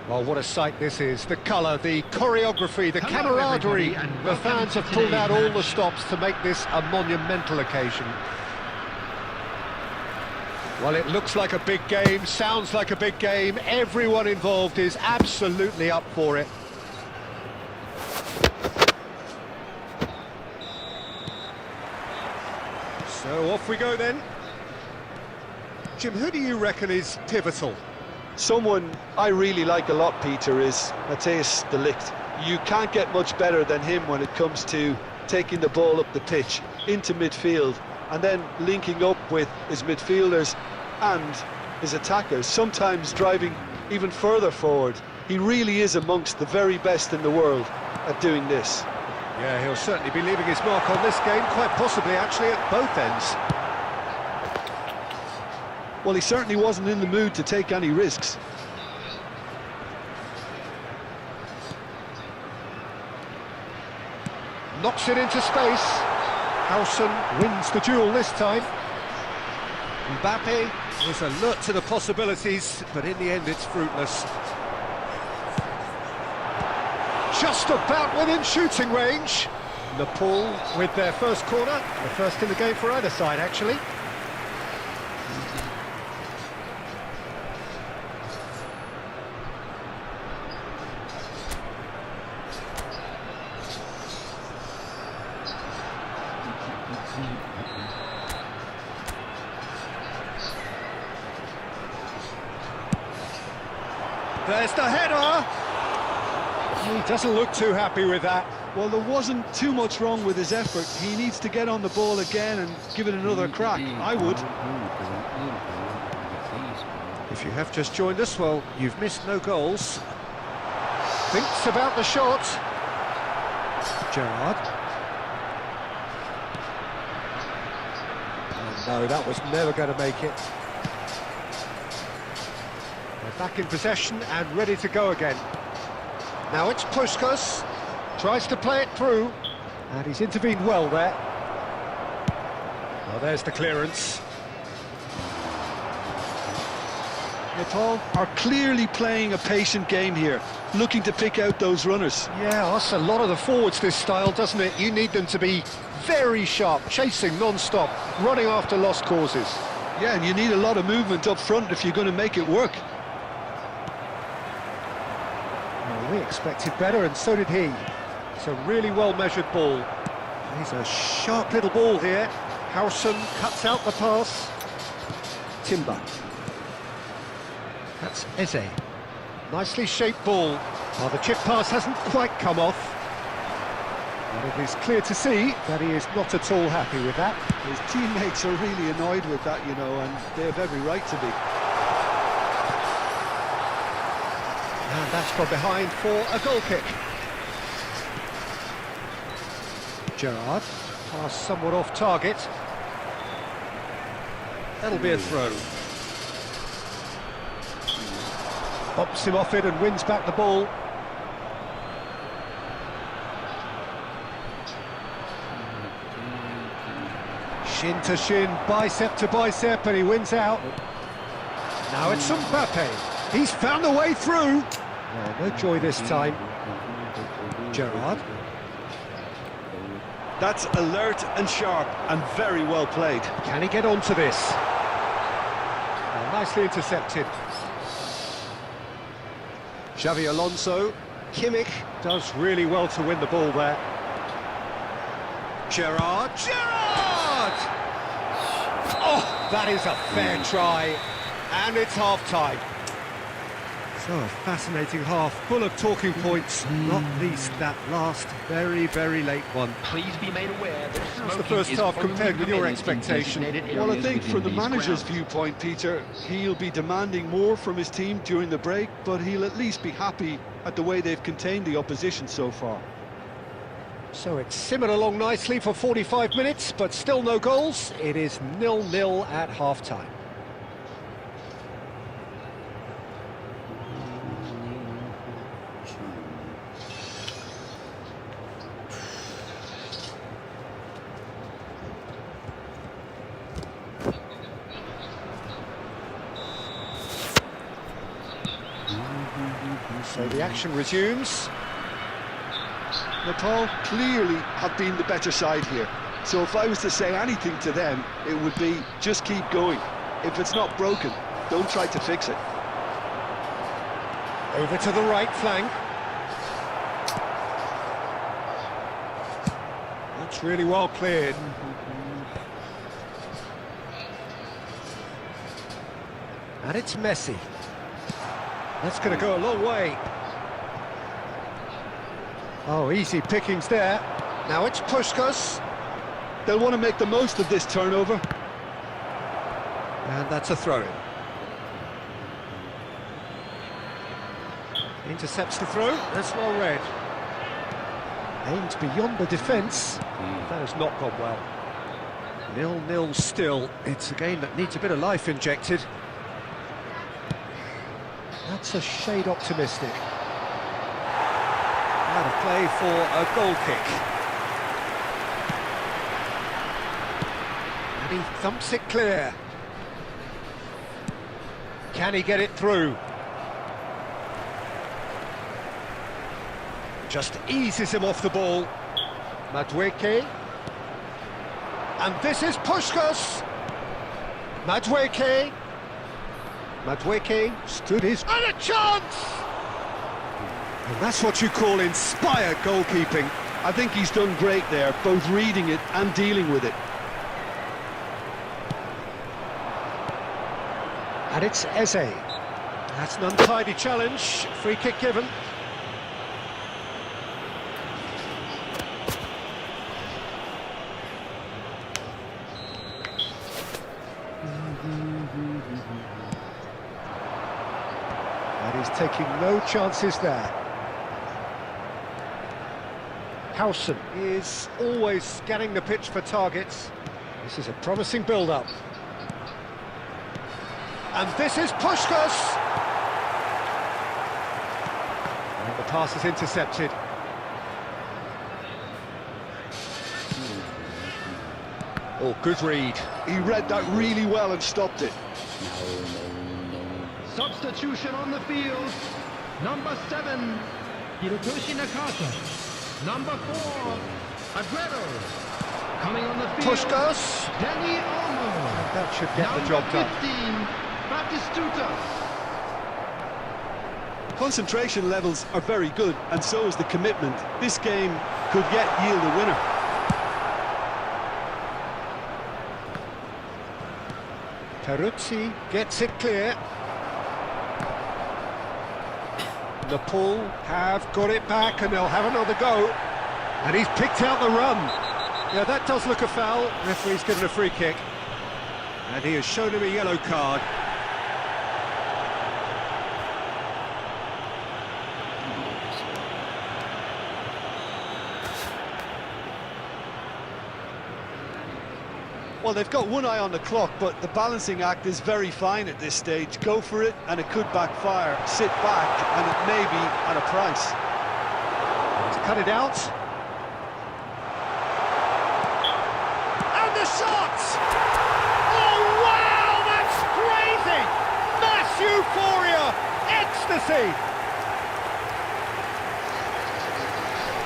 Well, what a sight this is. The colour, the choreography, the camaraderie. The fans have pulled out all the stops to make this a monumental occasion. Well, it looks like a big game, sounds like a big game. Everyone involved is absolutely up for it. So off we go then. Jim, who do you reckon is pivotal? Someone I really like a lot, Peter, is Matthijs de Ligt. You can't get much better than him when it comes to taking the ball up the pitch into midfield and then linking up with his midfielders and his attackers, sometimes driving even further forward. He really is amongst the very best in the world at doing this. Yeah, he'll certainly be leaving his mark on this game, quite possibly actually at both ends. Well, he certainly wasn't in the mood to take any risks. Knocks it into space. Howson wins the duel this time. Mbappe is alert to the possibilities, but in the end it's fruitless. Just about within shooting range. Nepal with their first corner, the first in the game for either side actually. There's the header! He doesn't look too happy with that. Well, there wasn't too much wrong with his effort. He needs to get on the ball again and give it another crack. I would. If you have just joined us, well, you've missed no goals. Thinks about the shot. Gerrard. Oh no, that was never going to make it. They're back in possession and ready to go again. Now it's Puskas, tries to play it through, and he's intervened well there. Well, there's the clearance. Nepal are clearly playing a patient game here, looking to pick out those runners. Yeah, that's a lot of the forwards, this style, doesn't it? You need them to be very sharp, chasing non-stop, running after lost causes. Yeah, and you need a lot of movement up front if you're going to make it work. We expected better, and so did he. It's a really well-measured ball. He's a sharp little ball here. Howson cuts out the pass. Timber. That's Eze. Nicely shaped ball. Well, the chip pass hasn't quite come off. But it is clear to see that he is not at all happy with that. His teammates are really annoyed with that, you know, and they have every right to be. And that's from behind for a goal kick. Gerrard, pass somewhat off target. That'll be a throw. Bops him off it and wins back the ball. Shin to shin, bicep to bicep, and he wins out. Now it's Mbappe. He's found a way through. Well, no joy this time. Gerrard. That's alert and sharp and very well played. Can he get onto this? Well, nicely intercepted. Xavi Alonso. Kimmich does really well to win the ball there. Gerrard. Gerrard! Oh, that is a fair try. And it's half-time. So a fascinating half, full of talking points, not least that last very, very late one. Please be made aware that How's the first half compared with your expectation? Well, I think from the manager's viewpoint, Peter, he'll be demanding more from his team during the break, but he'll at least be happy at the way they've contained the opposition so far. So it's simmered along nicely for 45 minutes, but still no goals. It is 0-0 at half-time. So the action resumes. Nepal clearly have been the better side here. So if I was to say anything to them, it would be just keep going. If it's not broken, don't try to fix it. Over to the right flank. That's really well cleared. And it's Messi. That's going to go a long way. Oh, easy pickings there. Now it's Puskás. They'll want to make the most of this turnover. And that's a throw-in. Intercepts the throw. That's well read. Aimed beyond the defence. That has not gone well. 0-0 still. It's a game that needs a bit of life injected. That's a shade optimistic. Out of play for a goal kick. And he thumps it clear. Can he get it through? Just eases him off the ball. Madueke. And this is Puskás. Madueke. Madueke stood his... And a chance! And that's what you call inspired goalkeeping. I think he's done great there, both reading it and dealing with it. And it's Eze. That's an untidy challenge. Free kick given. And he's taking no chances there. Howson is always scanning the pitch for targets. This is a promising build-up. And this is Puskás! And the pass is intercepted. Oh, good read. He read that really well and stopped it. Substitution on the field. Number 7, Hirotoshi Nakata. Number 4, Aguero. Coming on the field. Puskás. Danny Olmo. That should get the job done. Number 15, Batistuta. Concentration levels are very good, and so is the commitment. This game could yet yield a winner. Peruzzi gets it clear. Nepal have got it back and they'll have another go. And he's picked out the run. Yeah, that does look a foul. Referee's given a free kick. And he has shown him a yellow card. Well, they've got one eye on the clock, but the balancing act is very fine at this stage. Go for it, and it could backfire. Sit back, and it may be at a price. To cut it out. And the shot! Oh, wow, that's crazy! Mass euphoria! Ecstasy!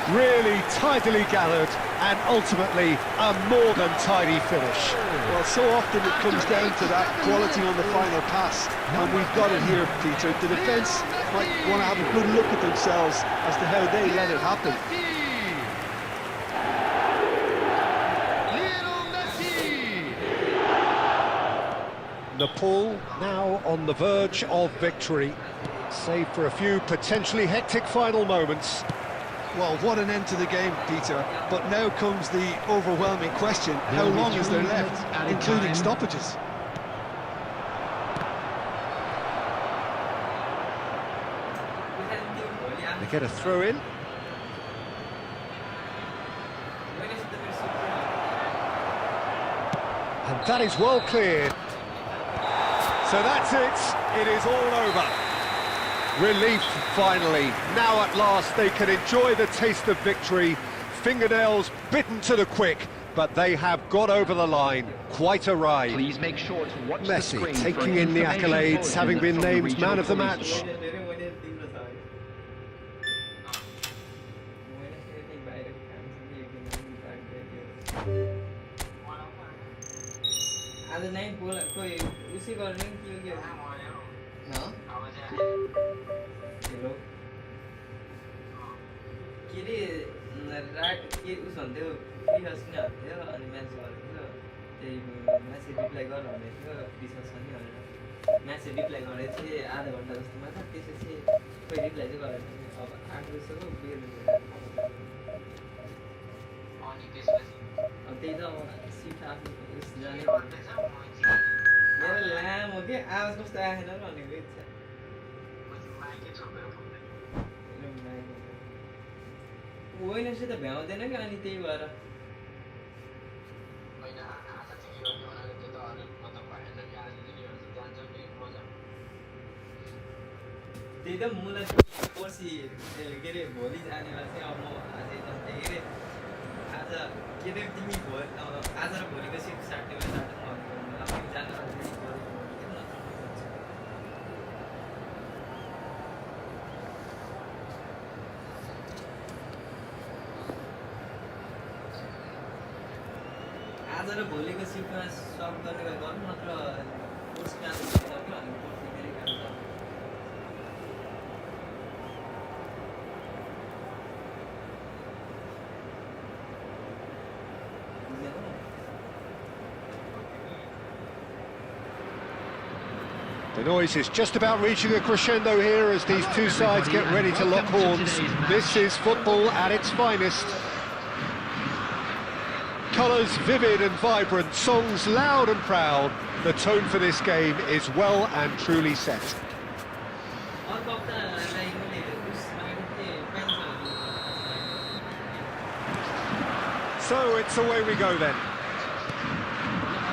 Really tidily gathered, and ultimately a more than tidy finish. Well, so often it comes down to that quality on the final pass, and we've got it here, Peter. The defence might want to have a good look at themselves as to how they let it happen. Nepal now on the verge of victory. save for a few potentially hectic final moments. Well, what an end to the game, Peter. But now comes the overwhelming question, how long is there left, including stoppages? They get a throw in. And that is well cleared. So that's it. It is all over. Relief, finally. Now at last they can enjoy the taste of victory. Fingernails bitten to the quick, but they have got over the line. Quite a ride. Please make sure to watch Messi the screen taking for in the information accolades, bulletin having been from the named regional man of the police. match. आज नहीं बोला कोई उसी को link किया गया ना hello किरी रात के उस भन्दै फ्री हस्ने हत्यो अनि म्याच गरेको त्यही म्यासेज रिप्लाई गर भन्दै थियो डिस्कस पनि भनेर म्यासेज रिप्लाई गरेको थिएँ आधा घन्टा जस्तो मात्र त्यसपछि कोही रिप्लाई चाहिँ गरेको थिएँ अब 8 बजेको बेल अनि त्यसपछि अब त्यही त सिट आफ्नो उस जाने मेरो लामो के आवाज कस्तो आएन र भनेको इच्छा होइन त भ्याउँदैन कि अनि त्यही भएर त्यही त मलाई पर्सि के अरे भोलि जानेलाई चाहिँ अब म आज एकदम के अरे आज के अरे तिमी आज र भोलिको सिफ्ट साट्ने जान आज र भोलिको सिफ्टमा सब गर्ने भए गर्नु नत्र कोर्स क्यान्सल गर्नु अनि कोर्स फेरि cancel The noise is just about reaching a crescendo here as these two sides get ready to lock horns. This is football at its finest. Colours vivid and vibrant, songs loud and proud. The tone for this game is well and truly set. So it's away we go then.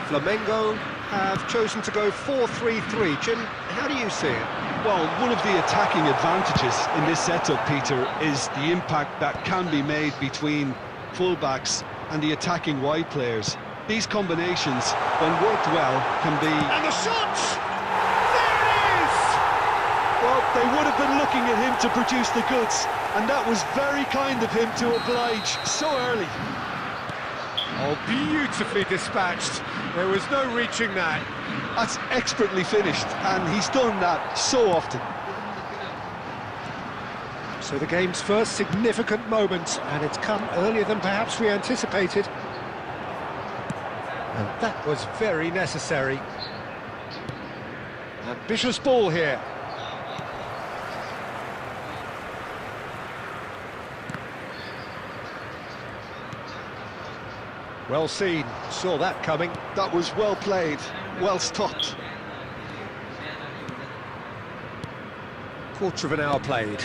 Flamengo have chosen to go 4-3-3. Jim, how do you see it? Well, one of the attacking advantages in this setup, Peter, is the impact that can be made between fullbacks and the attacking wide players. These combinations, when worked well, can be... And the shot! There it is! Well, they would have been looking at him to produce the goods, and that was very kind of him to oblige so early. Oh, beautifully dispatched. There was no reaching that. That's expertly finished, and he's done that so often. So the game's first significant moment, and it's come earlier than perhaps we anticipated. And that was very necessary. Ambitious ball here. Well seen, saw that coming. That was well played, well stopped. Quarter of an hour played.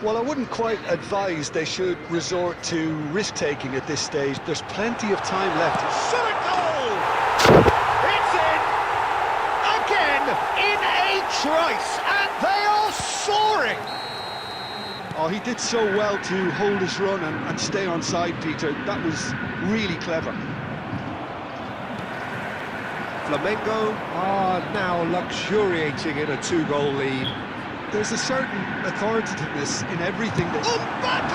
Well, I wouldn't quite advise they should resort to risk-taking at this stage. There's plenty of time left. Shot at goal! It's in! Again, in a trice, and they are soaring! Oh, he did so well to hold his run and stay on side, Peter. That was really clever. Flamengo are now luxuriating in a two-goal lead. There's a certain authoritativeness in everything that... Mbappe!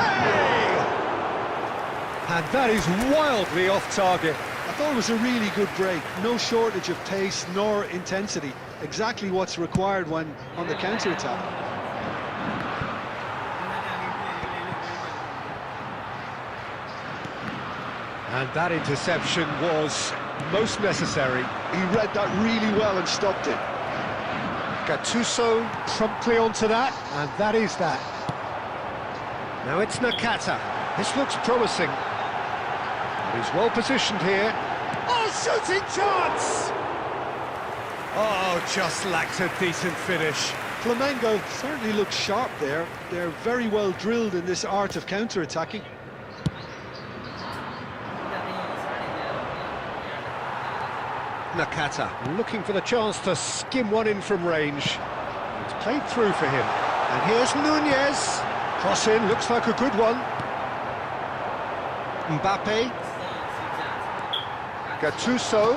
And that is wildly off target. I thought it was a really good break. No shortage of pace nor intensity. Exactly what's required when on the counter-attack. And that interception was most necessary. He read that really well and stopped it. Gattuso promptly onto that, and that is that. Now it's Nakata. This looks promising. And he's well positioned here. Oh, shooting chance! Oh, just lacks a decent finish. Flamengo certainly looks sharp there. They're very well drilled in this art of counter-attacking. Nakata looking for the chance to skim one in from range. It's played through for him. And here's Nunez. Cross in, looks like a good one. Mbappe. Gattuso.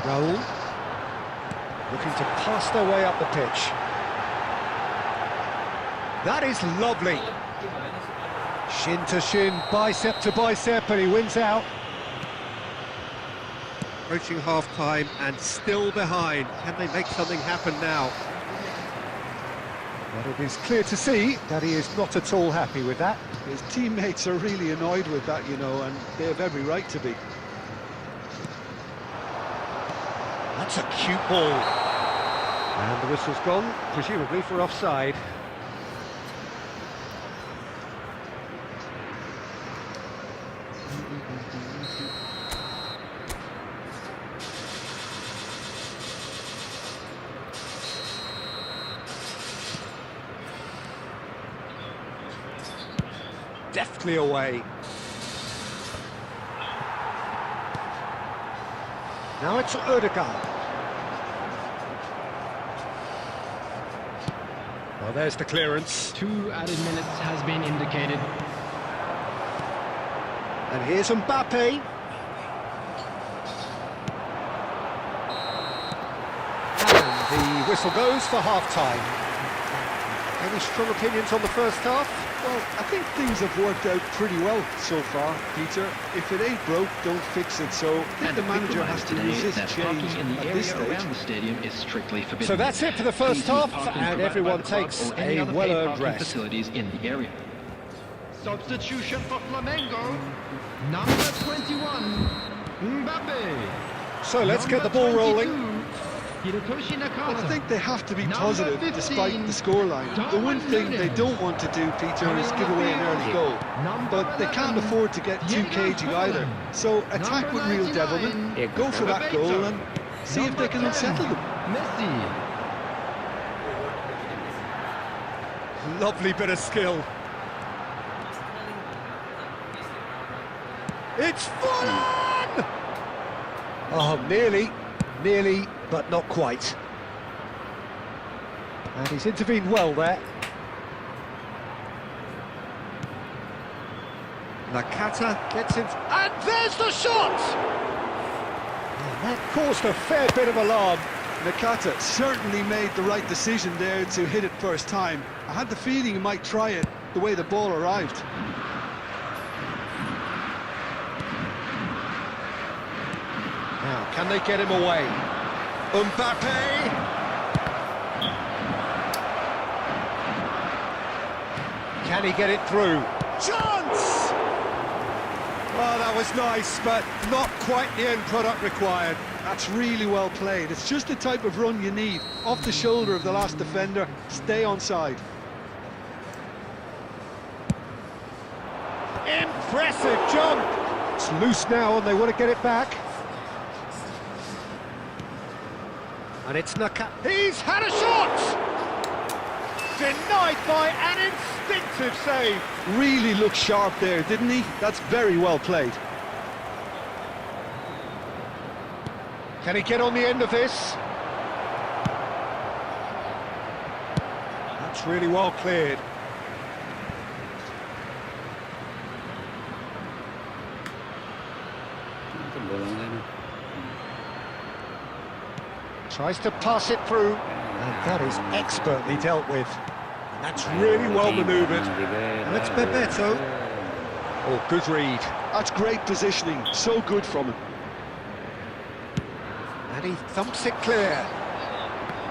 Raul. Looking to pass their way up the pitch. That is lovely. Shin to shin, bicep to bicep, and he wins out. Approaching half-time and still behind. Can they make something happen now? But it is clear to see that he is not at all happy with that. His teammates are really annoyed with that, you know, and they have every right to be. That's a cute ball. And the whistle's gone, presumably for offside. Deftly away. Now it's Odegaard. Well, there's the clearance. 2 added minutes has been indicated. And here's Mbappe. And the whistle goes for half-time. Any strong opinions on the first half? Well, I think things have worked out pretty well so far, Peter. If it ain't broke, don't fix it. So I think the manager has to resist change in the at this area stage. around the stadium is strictly forbidden. So that's it for the first half, and everyone takes a well-earned rest. Facilities in the area. Substitution for Flamengo. Number 21, Mbappe. So let's get the ball rolling. Hirotoshi Nakata. Well, I think they have to be positive despite the scoreline. The one thing they don't want to do, Peter, is give away an early goal. But they can't afford to get too cagey either. So attack with real devilment, go for that goal and see if they can unsettle them. Messi. Lovely bit of skill. It's fallen! Oh, nearly, but not quite. And he's intervened well there. Nakata gets in, and there's the shot! And that caused a fair bit of alarm. Nakata certainly made the right decision there to hit it first time. I had the feeling he might try it the way the ball arrived. Now, can they get him away? Mbappe! Can he get it through? Chance! Oh, that was nice, but not quite the end product required. That's really well played. It's just the type of run you need. Off the shoulder of the last defender, stay onside. Impressive jump! It's loose now and they want to get it back. And it's Nakata. He's had a shot! Denied by an instinctive save. Really looked sharp there, didn't he? That's very well played. Can he get on the end of this? That's really well cleared. Tries to pass it through, and that is expertly dealt with. And that's really well manoeuvred. And it's Bebeto. Oh, good read. That's great positioning, so good from him. And he thumps it clear.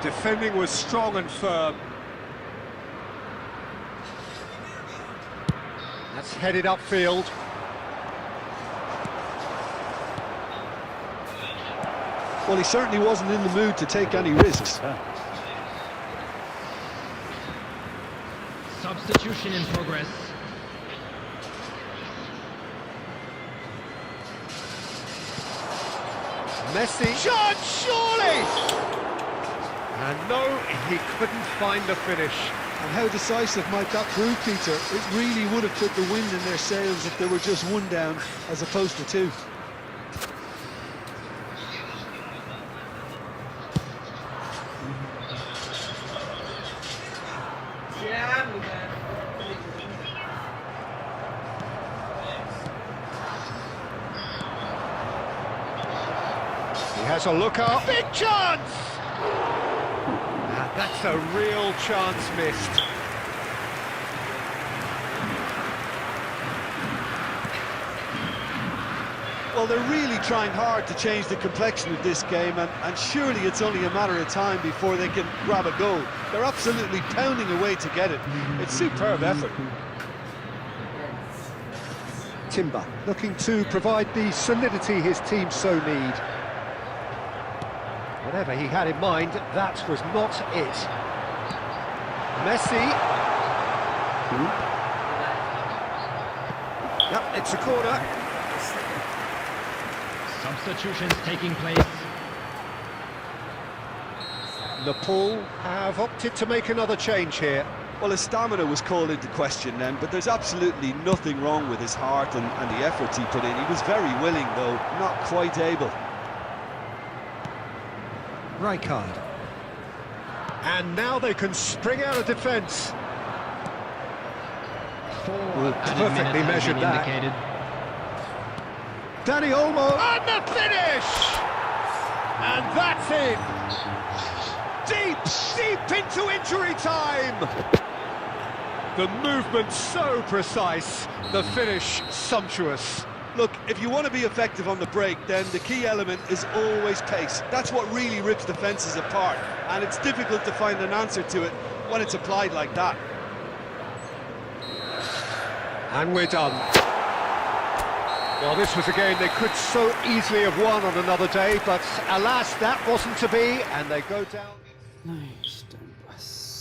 Defending was strong and firm. That's headed upfield. Well, he certainly wasn't in the mood to take any risks. Substitution in progress. Messi. Shot, surely! And no, he couldn't find the finish. And how decisive might that prove, Peter? It really would have put the wind in their sails if there were just one down as opposed to two. He has a look out. Big chance! And that's a real chance missed. Well, they're really trying hard to change the complexion of this game, and surely it's only a matter of time before they can grab a goal. They're absolutely pounding away to get it. It's superb effort. Timber looking to provide the solidity his team so need. Whatever he had in mind, that was not it. Messi. Yep, it's a corner. Substitutions taking place. Nepal have opted to make another change here. Well, his stamina was called into question then, but there's absolutely nothing wrong with his heart and the efforts he put in. He was very willing, though, not quite able. Rijkaard. And now they can spring out of defence. Perfectly measured that. Indicated. Danny Olmo, and the finish! And that's in! Deep into injury time! The movement so precise, the finish sumptuous. Look, if you want to be effective on the break, then the key element is always pace. That's what really rips defences apart, and it's difficult to find an answer to it when it's applied like that. And we're done. Well, this was a game they could so easily have won on another day, but alas, that wasn't to be, and they go down. Nice done, boss.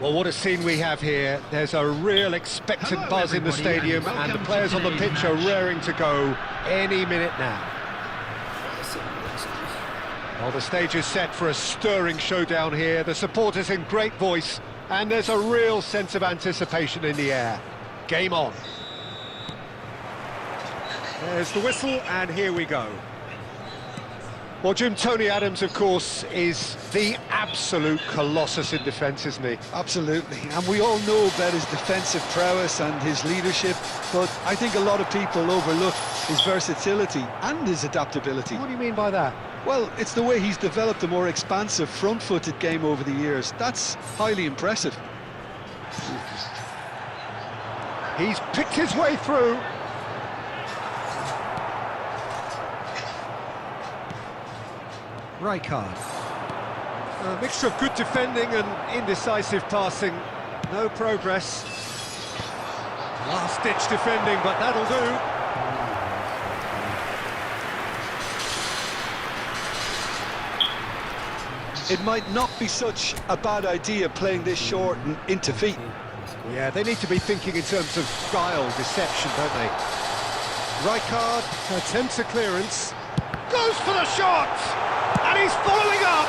Well, what a scene we have here. There's a real expectant Hello, buzz in the everybody, stadium, and and the welcome players to on the today's pitch are match. raring to go any minute now. Well, the stage is set for a stirring showdown here. The supporters in great voice, and there's a real sense of anticipation in the air. Game on. There's the whistle, and here we go. Well, Jim, Tony Adams, of course, is the absolute colossus in defence, isn't he? Absolutely, and we all know about his defensive prowess and his leadership, but I think a lot of people overlook his versatility and his adaptability. What do you mean by that? Well, it's the way he's developed a more expansive front-footed game over the years. That's highly impressive. He's picked his way through. Rijkaard. A mixture of good defending and indecisive passing. No progress. Last-ditch defending, but that'll do. It might not be such a bad idea playing this short and into feet. Yeah, they need to be thinking in terms of guile, deception, don't they? Rijkaard attempts a clearance. Goes for the shot! And he's following up!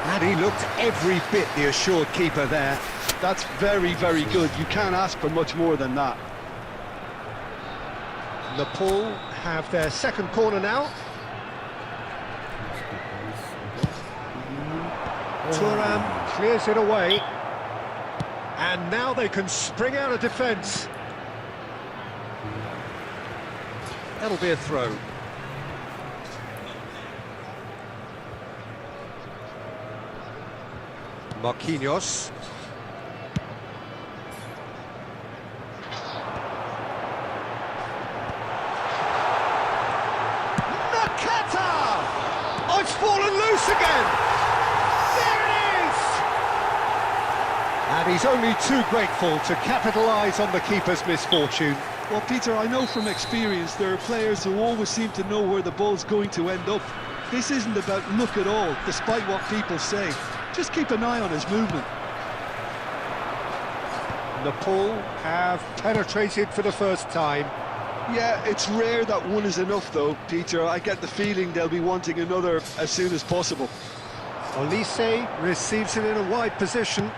And he looked every bit the assured keeper there. That's very, very good. You can't ask for much more than that. Nepal have their second corner now. Thuram clears it away. And now they can spring out of defence. That'll be a throw. Marquinhos. Nakata! Oh, it's fallen loose again! There it is! And he's only too grateful to capitalise on the keeper's misfortune. Well, Peter, I know from experience there are players who always seem to know where the ball's going to end up. This isn't about luck at all, despite what people say. Just keep an eye on his movement. Nepal have penetrated for the first time. Yeah, it's rare that one is enough, though, Peter. I get the feeling they'll be wanting another as soon as possible. Olise receives it in a wide position.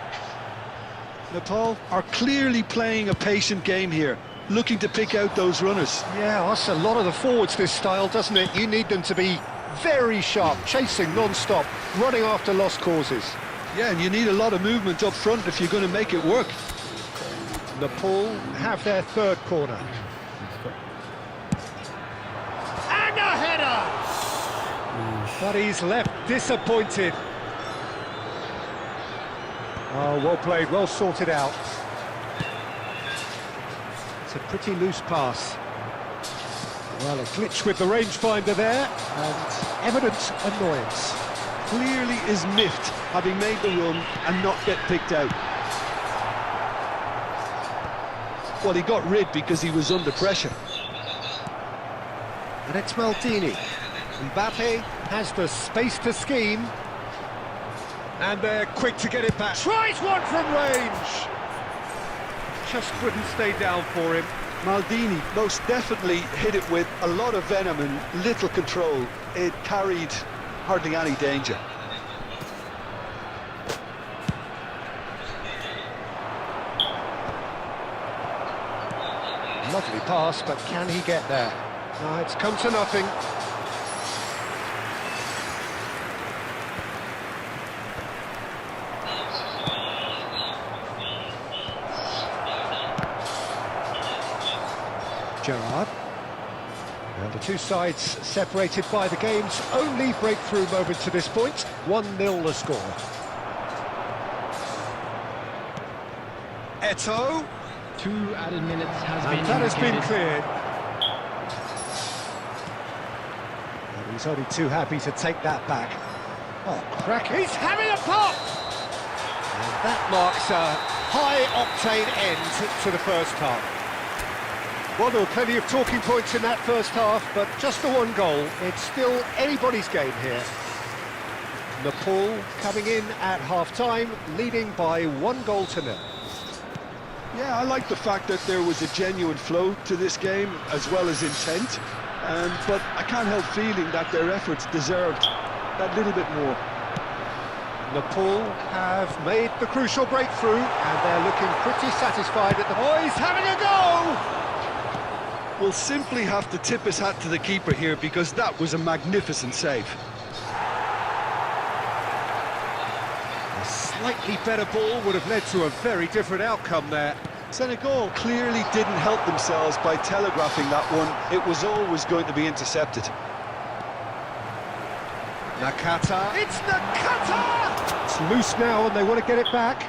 Nepal are clearly playing a patient game here, looking to pick out those runners. Yeah, that's a lot of the forwards, this style, doesn't it? You need them to be very sharp, chasing non-stop, running after lost causes. Yeah, and you need a lot of movement up front if you're going to make it work. Nepal have their third corner. And a header! But he's left disappointed. Oh, well played, well sorted out. It's a pretty loose pass. Well, a glitch with the rangefinder there, and evident annoyance. Clearly is miffed, having made the run and not get picked out. Well, he got rid because he was under pressure. And it's Maldini. Mbappe has the space to scheme. And they're quick to get it back. Tries one from range! Just couldn't stay down for him. Maldini most definitely hit it with a lot of venom and little control. It carried hardly any danger. Lovely pass, but can he get there? No, it's come to nothing. Gerrard. And the two sides separated by the game's only breakthrough moment to this point. 1-0 the score. Eto'o. 2 added minutes has And been that has been indicated. cleared. And he's only too happy to take that back. Oh, crack. He's having a pop! And that marks a high-octane end to the first half. Well, there were plenty of talking points in that first half, but just the one goal. It's still anybody's game here. Nepal coming in at half-time, leading by 1-0. Yeah, I like the fact that there was a genuine flow to this game, as well as intent. But I can't help feeling that their efforts deserved that little bit more. Nepal have made the crucial breakthrough, and they're looking pretty satisfied at the... Oh, he's having a go! We'll simply have to tip his hat to the keeper here, because that was a magnificent save. A slightly better ball would have led to a very different outcome there. Senegal clearly didn't help themselves by telegraphing that one. It was always going to be intercepted. Nakata. It's Nakata! It's loose now and they want to get it back.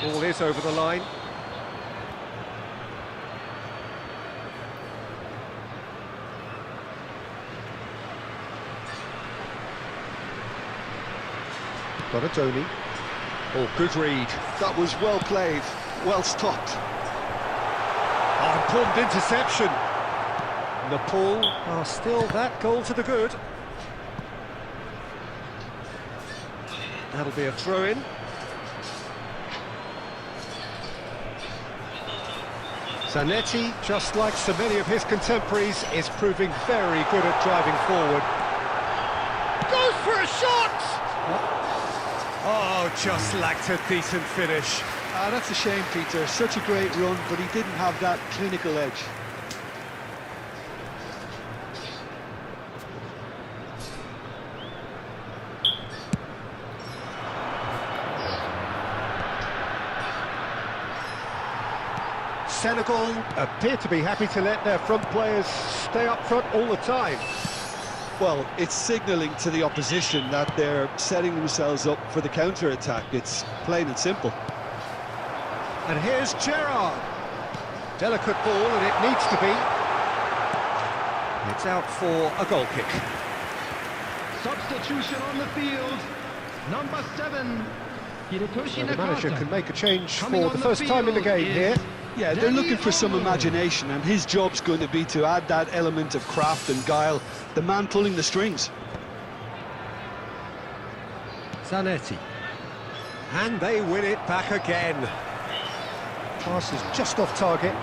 Ball is over the line. Got a Tony. Oh, good read. That was well played, well stopped. Oh, important interception. Nepal are still that goal to the good. That'll be a throw-in. Zanetti, just like so many of his contemporaries, is proving very good at driving forward. Goes for a shot! Oh, just lacked a decent finish. That's a shame, Peter. Such a great run, but he didn't have that clinical edge. Senegal appear to be happy to let their front players stay up front all the time. Well, it's signalling to the opposition that they're setting themselves up for the counter-attack. It's plain and simple. And here's Gerrard. Delicate ball, and it needs to be. It's out for a goal kick. Substitution on the field. Number 7, Hirotoshi So the manager Nakata. can make a change Coming for on the the first time in the field game is here. Yeah, they're looking for some imagination, and his job's going to be to add that element of craft and guile, the man pulling the strings. Zanetti. And they win it back again. Pass is just off target.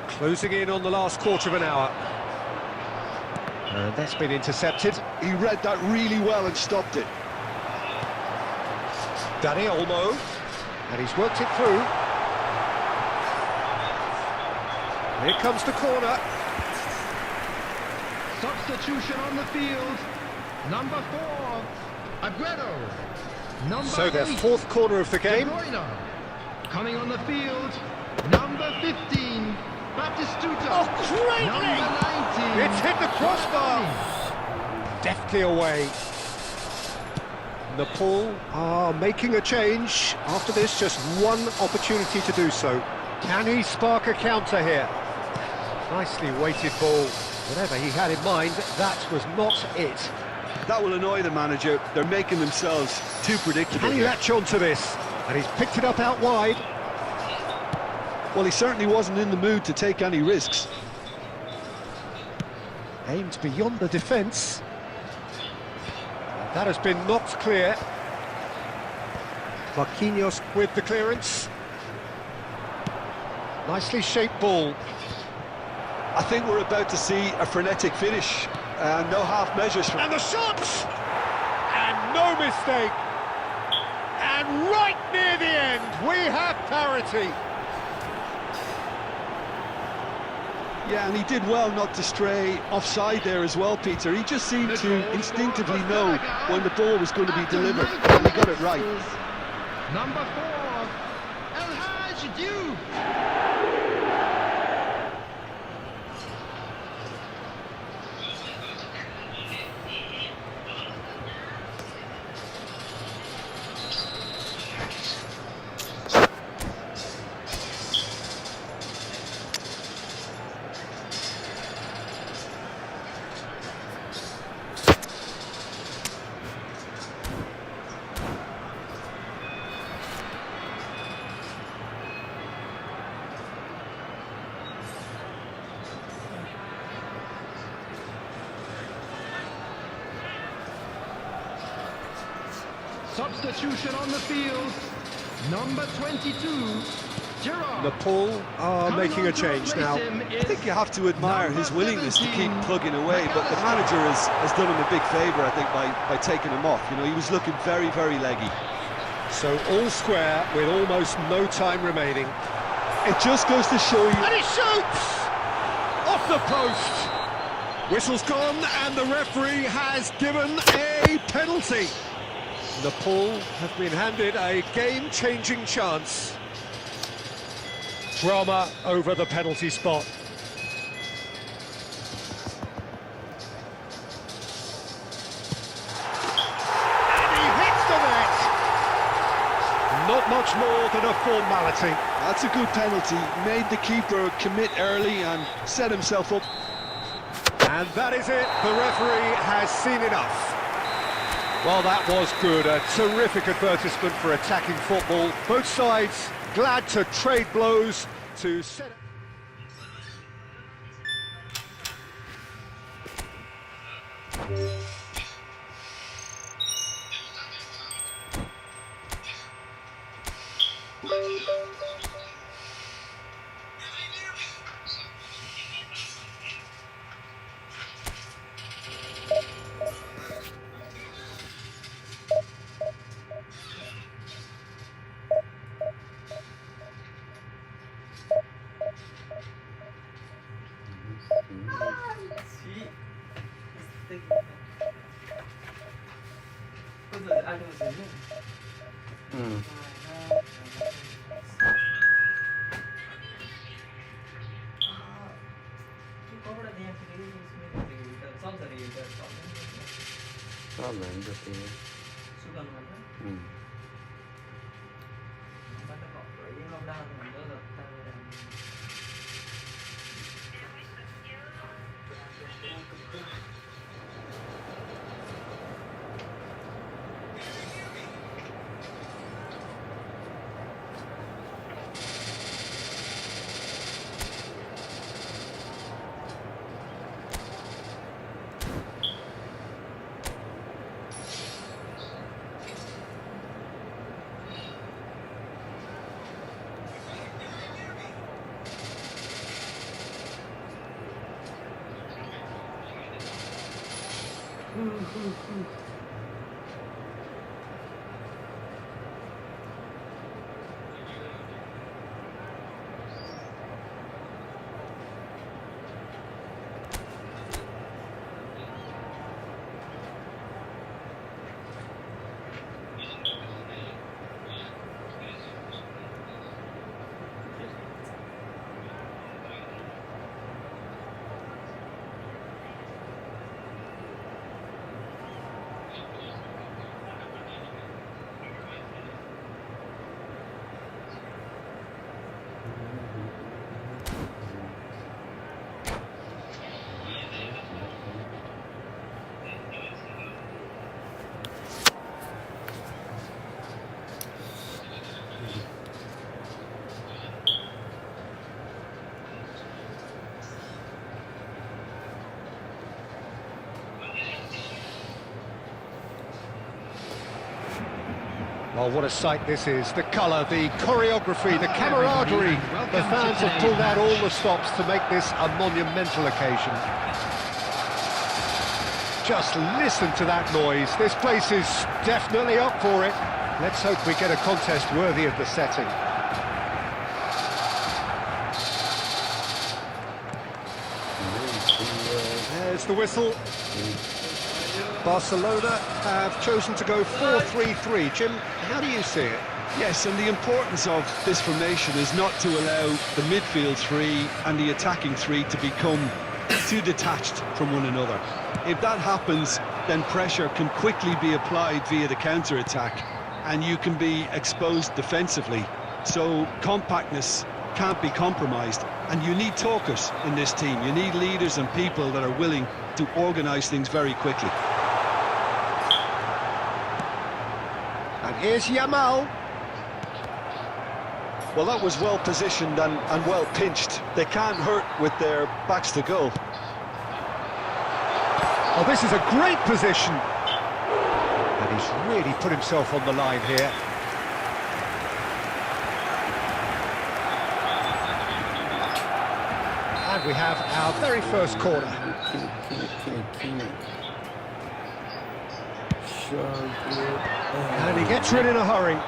Closing in on the last quarter of an hour. And that's been intercepted. He read that really well and stopped it. Danny Olmo. And he's worked it through. Here comes the corner. Substitution on the field. Number 4, Aguero. Number So their 8, fourth corner of the De game. Bruyne. Coming on the field, number 15, Batistuta. Oh, greatly! Number 19. It's hit the crossbar. Deftly away. Nepal are making a change. After this, just one opportunity to do so. Can he spark a counter here? Nicely weighted ball. Whatever he had in mind, that was not it. That will annoy the manager. They're making themselves too predictable. Can he here. latch on to this? And he's picked it up out wide. Well, he certainly wasn't in the mood to take any risks. Aimed beyond the defence. That has been knocked clear. Marquinhos with the clearance. Nicely shaped ball. I think we're about to see a frenetic finish. No half measures from... And the shot! And no mistake! And right near the end, we have parity. Yeah, and he did well not to stray offside there as well, Peter. He just seemed to instinctively know when the ball was going to be delivered, and he got it right. Number 4, El Hadj Diouf. Substitution on the field. Number 22, Gerard. Nepal are making a change now. I think you have to admire his willingness to keep plugging away, but the manager has done him a big favour, I think, by taking him off. You know, he was looking very, very leggy. So all square with almost no time remaining. It just goes to show you... And he shoots! Off the post! Whistle's gone and the referee has given a penalty. Nepal have been handed a game-changing chance. Drama over the penalty spot. And he hits the net! Not much more than a formality. That's a good penalty. Made the keeper commit early and set himself up. And that is it. The referee has seen enough. Well, that was good. A terrific advertisement for attacking football. Both sides glad to trade blows to set... Oh, what a sight this is. The colour, the choreography, the camaraderie. The fans have pulled out all the stops to make this a monumental occasion. Just listen to that noise. This place is definitely up for it. Let's hope we get a contest worthy of the setting. There's the whistle. Barcelona have chosen to go 4-3-3. Jim, how do you see it? Yes, and the importance of this formation is not to allow the midfield three and the attacking three to become too detached from one another. If that happens, then pressure can quickly be applied via the counter-attack, and you can be exposed defensively. So compactness can't be compromised, and you need talkers in this team. You need leaders and people that are willing to organise things very quickly. And here's Yamal. Well, that was well positioned and well pinched. They can't hurt with their backs to goal. Oh, this is a great position. And he's really put himself on the line here. And we have our very first corner. And he gets rid in a hurry.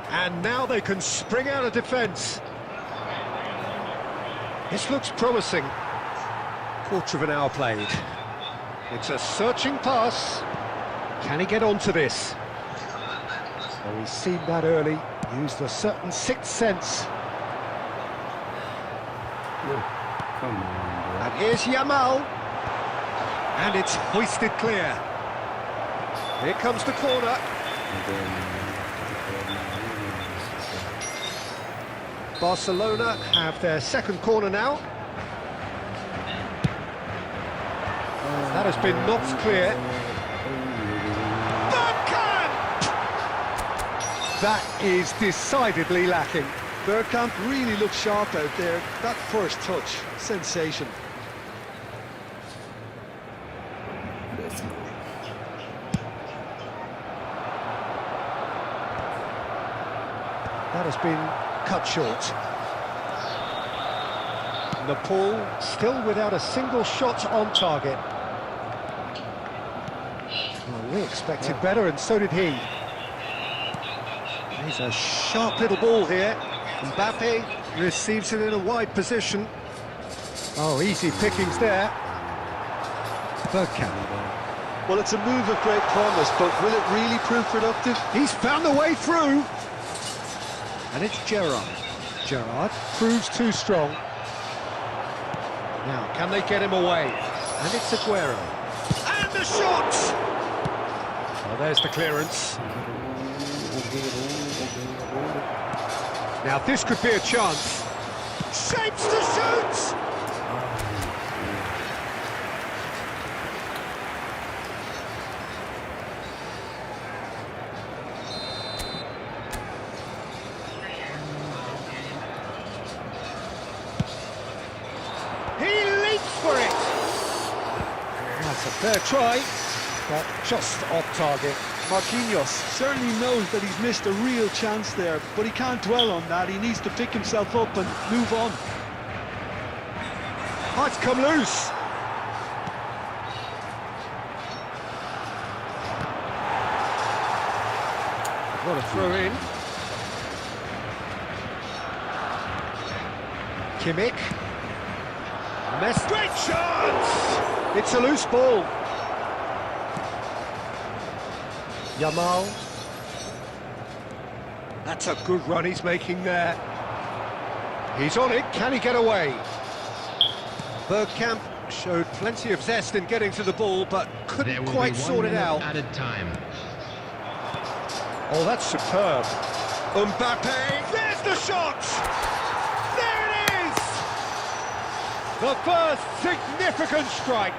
And now they can spring out of defence. This looks promising. Quarter of an hour played. It's a searching pass. Can he get onto this? Well, he's seen that early, used a certain sixth sense. Come on, And here's Yamal. And it's hoisted clear. Here comes the corner. Barcelona have their second corner now. That has been knocked clear. Bergkamp! That is decidedly lacking. Bergkamp really looked sharp out there. That first touch, sensation. let's go. That has been cut short. Nepal still without a single shot on target. Well, we expected better, and so did he. He's a sharp little ball here. Mbappe receives it in a wide position. Oh, easy pickings there. Bergkamp. Well, it's a move of great promise, but will it really prove productive? He's found the way through. And it's Gerrard. Gerrard proves too strong. Now, can they get him away? And it's Aguero. And the shot! Well, there's the clearance. Now, this could be a chance. Shapes to shoot! He leaps for it! That's a fair try, but just off target. Marquinhos certainly knows that he's missed a real chance there, but he can't dwell on that. He needs to pick himself up and move on. Might come loose. What a throw in. Kimmich. Great chance! It's a loose ball. Yamal. That's a good run he's making there. He's on it, can he get away? Bergkamp showed plenty of zest in getting to the ball, but couldn't quite sort it out. Added time. Oh, that's superb. Mbappe, there's the shot! There it is! The first significant strike.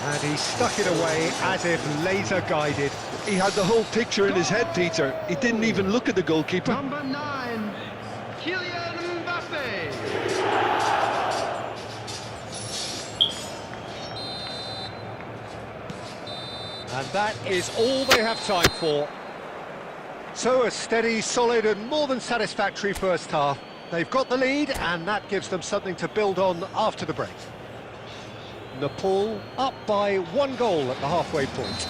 And he stuck it away as if laser-guided. He had the whole picture in his head, Peter. He didn't even look at the goalkeeper. Number 9, Kylian Mbappe. And that is all they have time for. So a steady, solid and more than satisfactory first half. They've got the lead and that gives them something to build on after the break. Nepal up by 1 goal at the halfway point.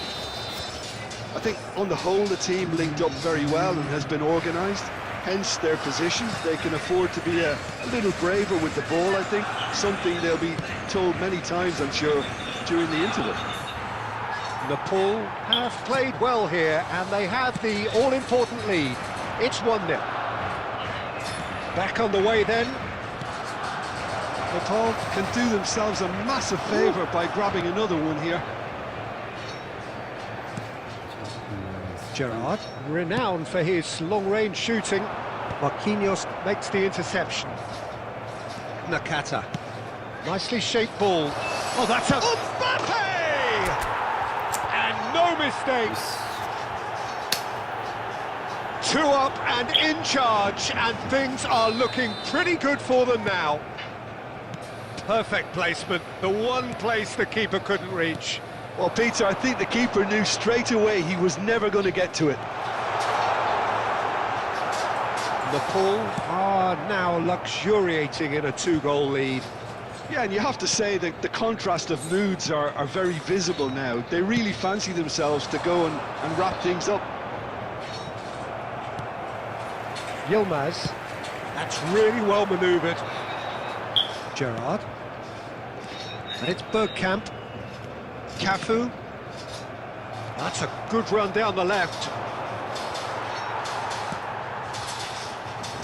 I think on the whole the team linked up very well and has been organised. Hence their position. They can afford to be a little braver with the ball, I think. Something they'll be told many times, I'm sure, during the interval. Nepal have played well here and they have the all-important lead. It's 1-0. Back on the way then. Nepal can do themselves a massive favour by grabbing another one here. Gerrard, renowned for his long-range shooting. Marquinhos makes the interception. Nakata. Nicely shaped ball. Oh, that's a... Mbappe! And no mistakes. 2 up and in charge, and things are looking pretty good for them now. Perfect placement, the one place the keeper couldn't reach. Well, Peter, I think the keeper knew straight away he was never going to get to it. Nepal are now luxuriating in a 2-goal lead. Yeah, and you have to say that the contrast of moods are very visible now. They really fancy themselves to go and wrap things up. Yilmaz, that's really well manoeuvred. Gerrard. And it's Bergkamp. Cafu. That's a good run down the left.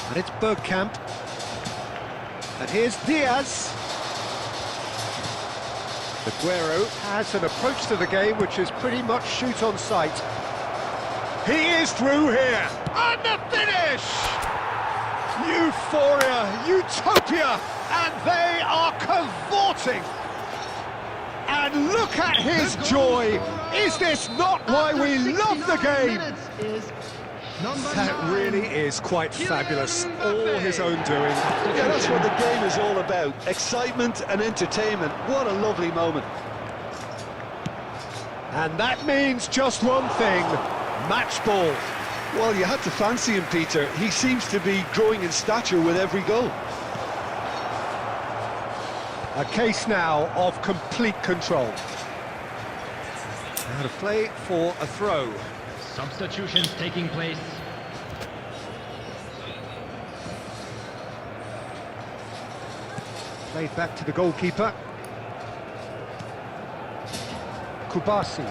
And it's Bergkamp. And here's Diaz. Aguero has an approach to the game which is pretty much shoot on sight. He is through here. And the finish! Euphoria, utopia, and they are cavorting. And look at his joy. Is this not why we love the game? That really is quite fabulous. All his own doing. Yeah, that's what the game is all about. Excitement and entertainment. What a lovely moment. And that means just one thing. Match ball. Well, you had to fancy him, Peter. He seems to be growing in stature with every goal. A case now of complete control. Now to play for a throw. Substitutions taking place. Played back to the goalkeeper. Kubasi.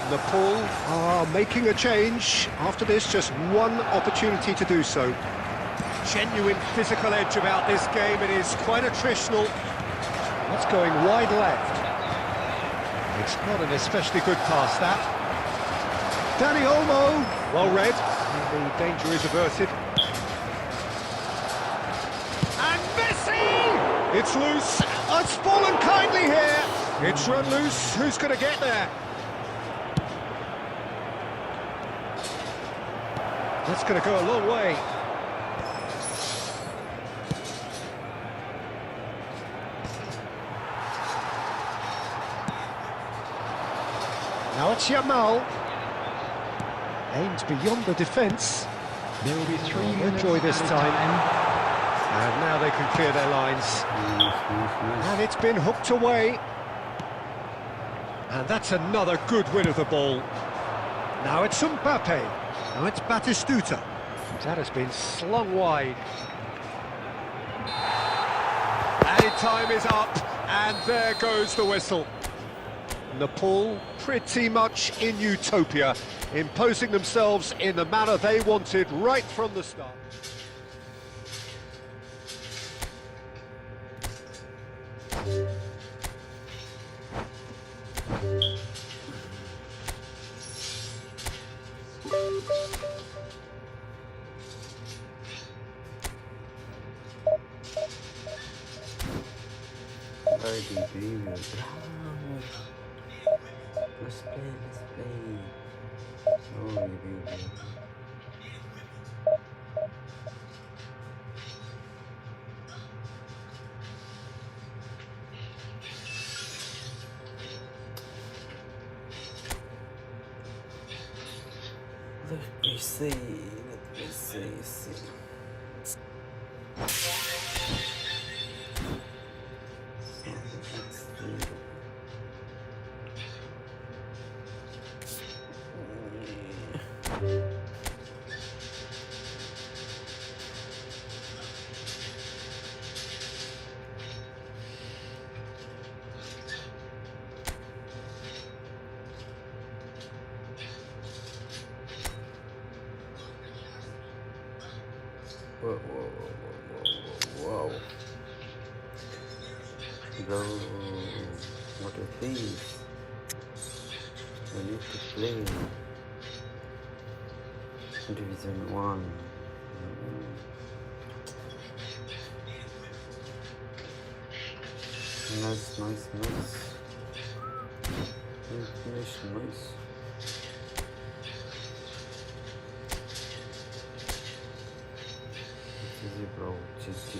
Nepal are making a change. After this, just one opportunity to do so. Genuine physical edge about this game. It is quite attritional. That's going wide left. It's not an especially good pass, that. Danny Olmo, well read. And the danger is averted. And Messi! It's loose. It's fallen kindly here. It's run loose. Who's going to get there? That's going to go a long way. Now it's Yamal. Aimed beyond the defence. There will be 3 minutes Enjoy this at a time. And now they can clear their lines. And it's been hooked away. And that's another good win of the ball. Now it's Mbappe. Now it's Batistuta. That has been slung wide. Added time is up. And there goes the whistle. Nepal pretty much in utopia, imposing themselves in the manner they wanted right from the start. Let's play. Oh, baby. Let me see. Whoa. Bro, what is this? I need to play Division 1. Nice. Nice. Easy, bro. GG.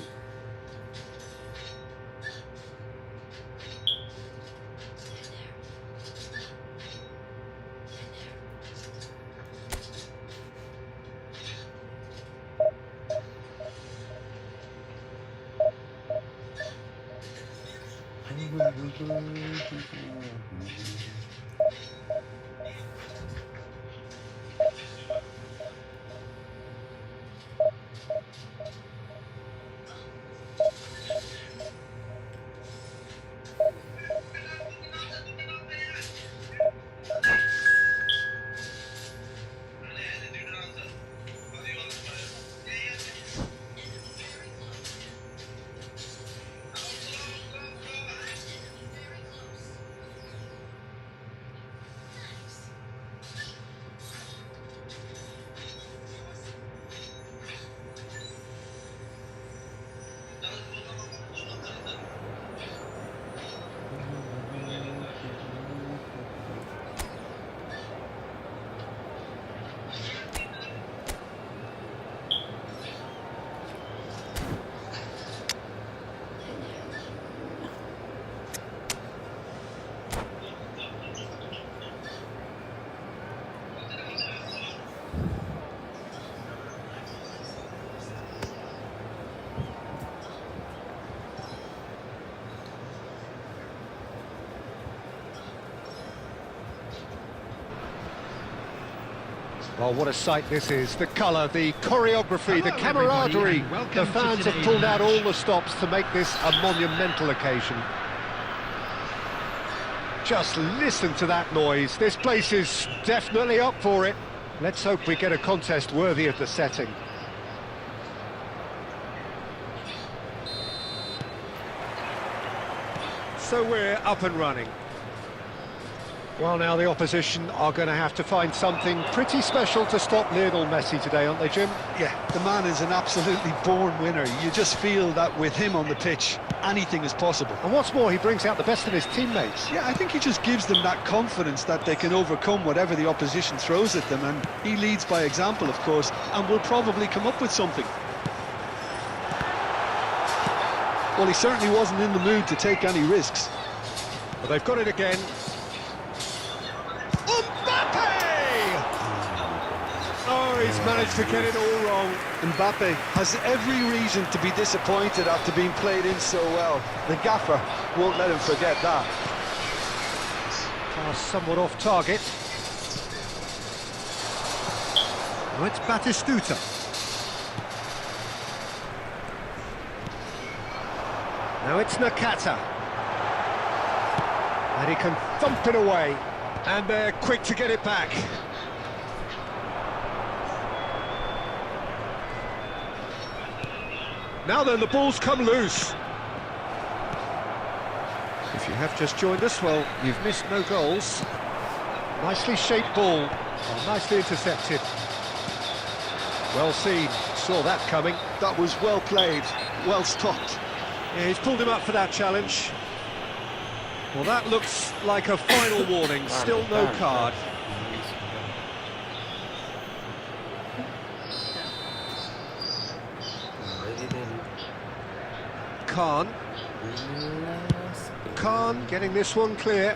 Well, what a sight this is. The colour, the choreography, the Hello, camaraderie. everybody, and welcome The to fans have today's pulled out match. all the stops to make this a monumental occasion. Just listen to that noise. This place is definitely up for it. Let's hope we get a contest worthy of the setting. So we're up and running. Well, now the opposition are going to have to find something pretty special to stop Lionel Messi today, aren't they, Jim? Yeah, the man is an absolutely born winner. You just feel that with him on the pitch, anything is possible. And what's more, he brings out the best in his teammates. Yeah, I think he just gives them that confidence that they can overcome whatever the opposition throws at them, and he leads by example, of course, and will probably come up with something. Well, he certainly wasn't in the mood to take any risks. Well, they've got it again. Oh, he's managed to get it all wrong. Mbappe has every reason to be disappointed after being played in so well. The gaffer won't let him forget that. Pass somewhat off target. Now it's Batistuta. Now it's Nakata. And he can thump it away. And they're quick to get it back. Now then, the ball's come loose. If you have just joined us, well, you've missed no goals. Nicely shaped ball. Oh, nicely intercepted. Well seen. Saw that coming. That was well played, well stopped. Yeah, he's pulled him up for that challenge. Well, that looks like a final warning. Still no card. Khan getting this one clear.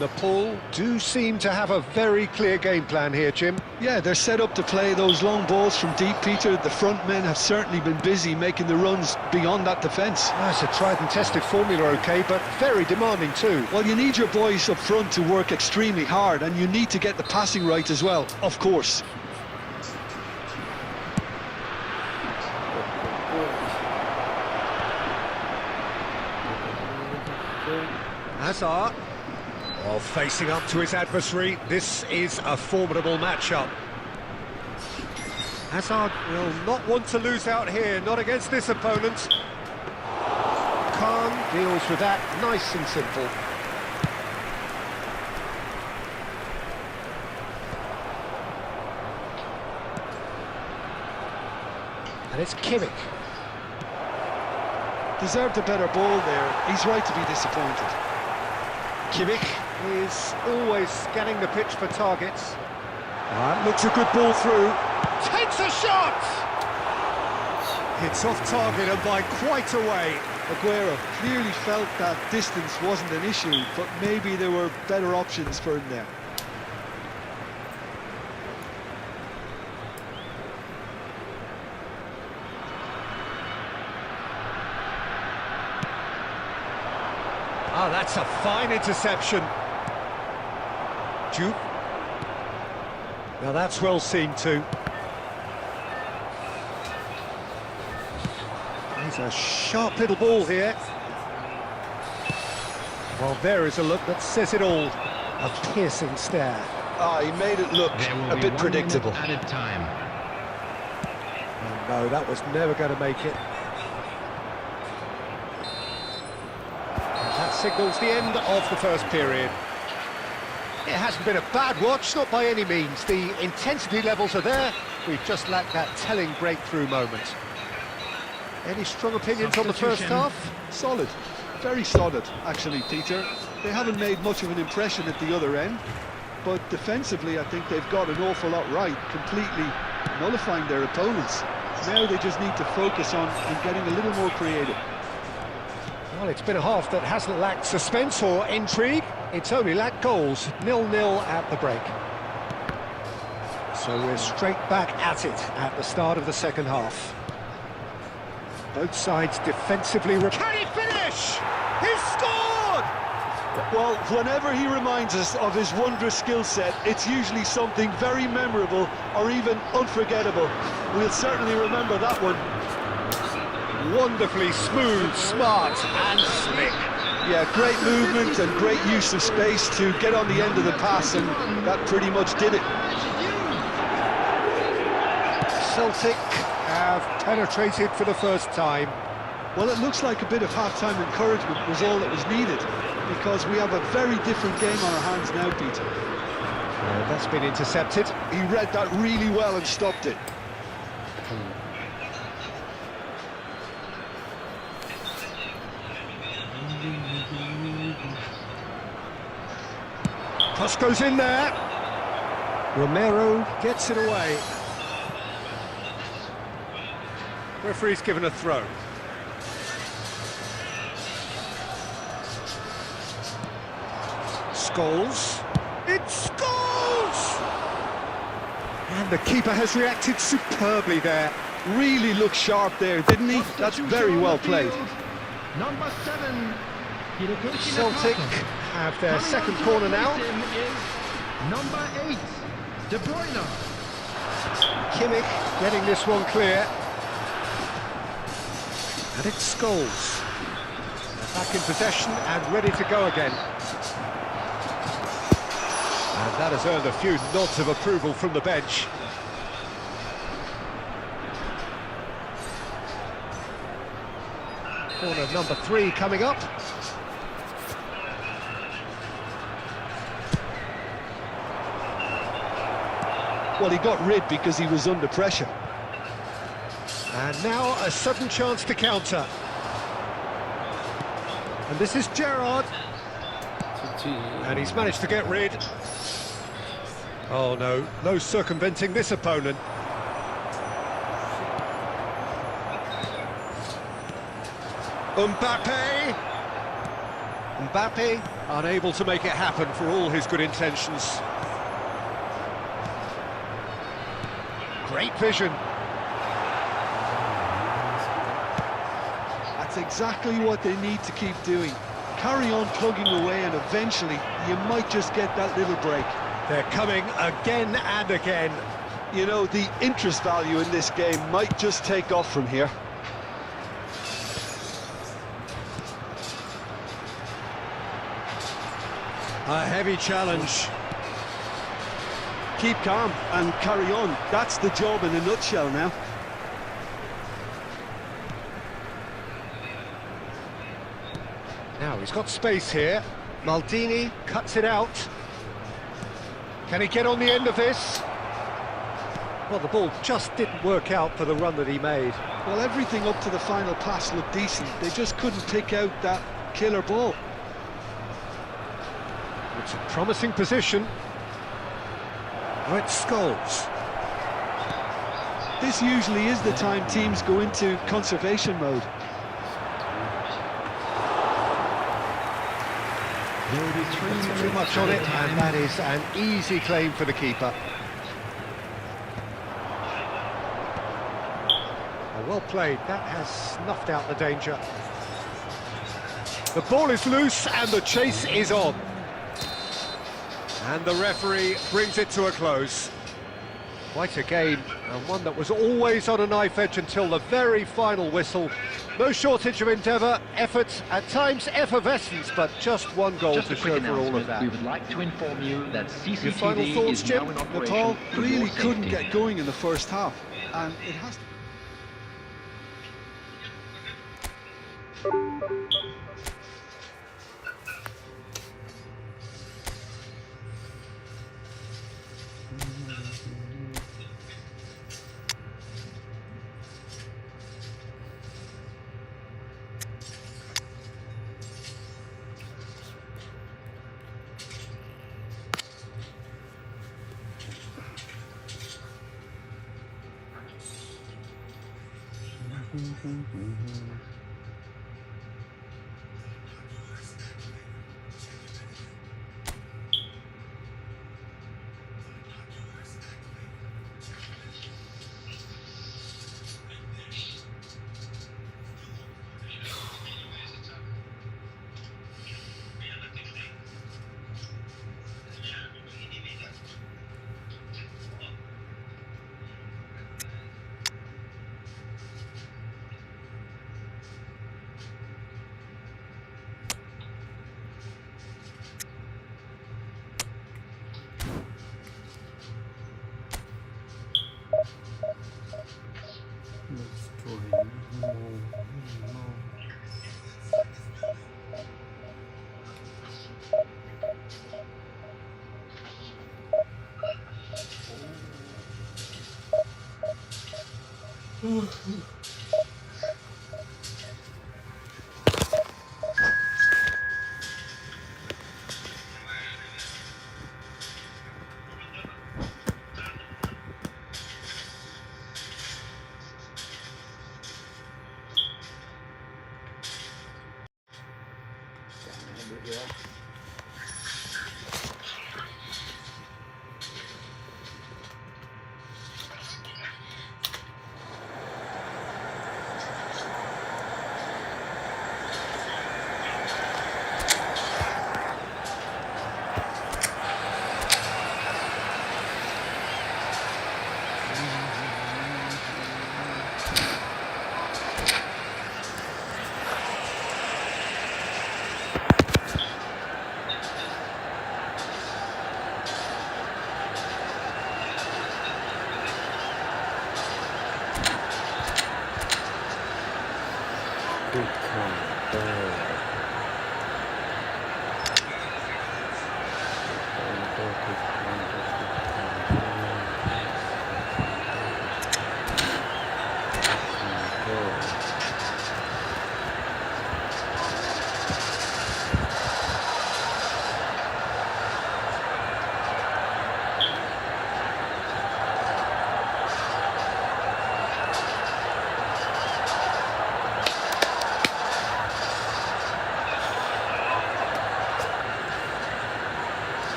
Nepal do seem to have a very clear game plan here, Jim. Yeah, they're set up to play those long balls from deep, Peter. The front men have certainly been busy making the runs beyond that defence. That's a tried and tested formula, OK, but very demanding too. Well, you need your boys up front to work extremely hard, and you need to get the passing right as well, of course. Hazard. Well, facing up to his adversary, this is a formidable matchup. Hazard will not want to lose out here, not against this opponent. Khan deals with that nice and simple. And it's Kimmich. Deserved a better ball there. He's right to be disappointed. Kimmich is always scanning the pitch for targets. Looks a good ball through. Takes a shot! It's off target and by quite a way. Aguero clearly felt that distance wasn't an issue, but maybe there were better options for him there. Ah, that's a fine interception. Jupe. Now that's well seen too. He's a sharp little ball here. Well, there is a look that says it all. A piercing stare. Ah, he made it look There will a be bit 1 predictable. minute added time. Oh, no, that was never going to make it. And that signals the end of the first period. It hasn't been a bad watch, not by any means. The intensity levels are there. We've just lacked that telling breakthrough moment. Any strong opinions on the first half? Solid, very solid, actually, Peter. They haven't made much of an impression at the other end, but defensively I think they've got an awful lot right, completely nullifying their opponents. Now they just need to focus on getting a little more creative. Well, it's been a half that hasn't lacked suspense or intrigue. It's only lacked goals. 0-0 at the break. So we're straight back at it at the start of the second half. Both sides defensively... Can he finish? He's scored! Well, whenever he reminds us of his wondrous skill set, it's usually something very memorable or even unforgettable. We'll certainly remember that one. Wonderfully smooth, smart and slick. Yeah, great movement and great use of space to get on the end of the pass, and that pretty much did it. Celtic have penetrated for the first time. Well, it looks like a bit of half-time encouragement was all that was needed, because we have a very different game on our hands now, Peter. That's been intercepted. He read that really well and stopped it. Cross goes in there. Romero gets it away. Referee's given a throw. Scholes. It's Scholes! And the keeper has reacted superbly there. Really looked sharp there, didn't he? That's very well played. Number 7, Hirotoshi Celtic Nakata. have their Coming second on to corner replace now. him is number 8, De Bruyne. Kimmich getting this one clear. And it's Scholes. They're back in possession and ready to go again. And that has earned a few nods of approval from the bench. Corner number 3 coming up. Well, he got rid because he was under pressure. And now a sudden chance to counter. And this is Gerrard. And he's managed to get rid. Oh no, no circumventing this opponent. Mbappe! Mbappe unable to make it happen for all his good intentions. Great vision. That's exactly what they need to keep doing. Carry on plugging away, and eventually you might just get that little break. They're coming again and again. You know, the interest value in this game might just take off from here. A heavy challenge. Keep calm and carry on. That's the job in a nutshell now. Now he's got space here. Maldini cuts it out. Can he get on the end of this? Well, the ball just didn't work out for the run that he made. Well, everything up to the final pass looked decent. They just couldn't pick out that killer ball. It's a promising position. Oh, it's Scholes. This usually is the time teams go into conservation mode. There will be 3 minutes Too much on it, and that is an easy claim for the keeper. Oh, well played. That has snuffed out the danger. The ball is loose and the chase is on. And the referee brings it to a close. Quite a game, and one that was always on a knife edge until the very final whistle. No shortage of endeavour, effort, at times effervescence, but just one goal Just to a quick show for all of announcement. that. We would like to inform you that Your final CCTV thoughts, is now Jim? in operation Nepal for your really couldn't safety. get going in the first half, and it has to.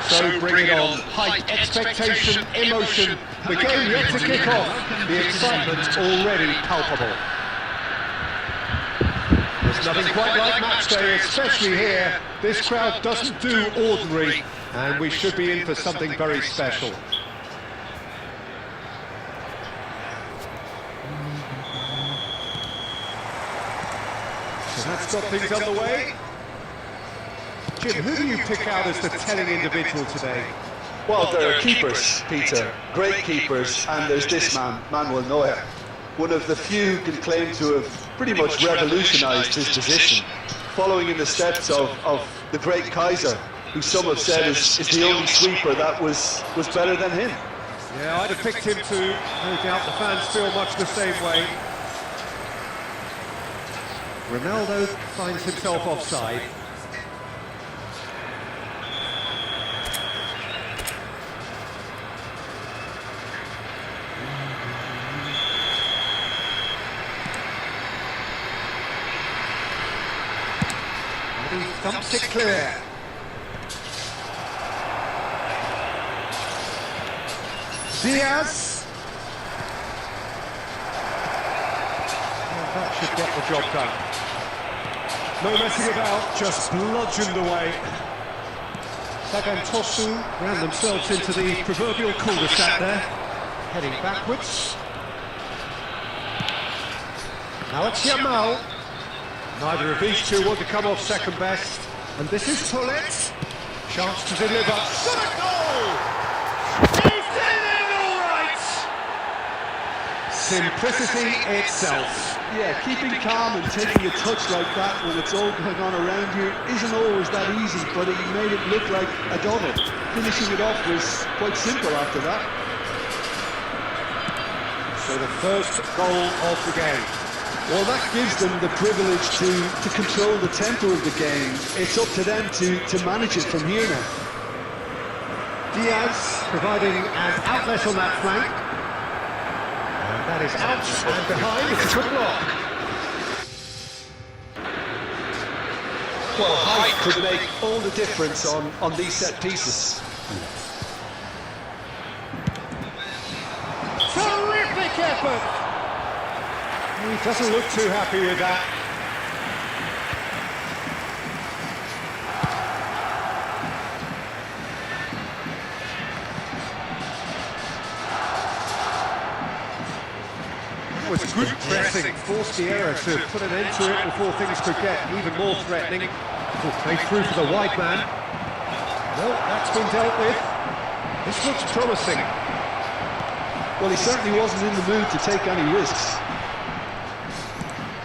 So bring it on. Height, expectation, emotion. The game yet to kick off. The excitement already palpable. There's nothing quite like match day, especially here. This crowd doesn't do ordinary, and we should be in for something very special. So that's got things underway. Jim, who do you pick out as the telling individual today? Well, there are keepers, Peter, great keepers, and there's this man, Manuel Neuer, one of the few who can claim to have pretty much revolutionised his position, following in the steps of the great Kaiser, who some have said is the only sweeper that was better than him. Yeah, I'd have picked him too. No doubt the fans feel much the same way. Ronaldo finds himself offside. He thumps it clear. Diaz. should get the job done. No messing about, just bludgeoned away. Sagantosu ran themselves into the proverbial cul-de-sac there, heading backwards. Now it's Yamal. Neither of these two want to come off second best. And this is Paulette. Chance to deliver. Got a goal! He's in it all right! Simplicity itself. Yeah, keeping calm and taking a touch like that when it's all going on around you isn't always that easy, but he made it look like a double. Finishing it off was quite simple after that. So the first goal of the game. Well, that gives them the privilege to control the tempo of the game. It's up to them to manage it from here now. Diaz providing an outlet on that flank. And that is out and behind. It's a good block. Well, height could make all the difference on these set pieces. Terrific effort! He doesn't look too happy with that. That was good pressing, forced the error to put an end to it before things could get even more threatening. Played through for the wide man. No, that's been dealt with. This looks promising. Well, he certainly wasn't in the mood to take any risks.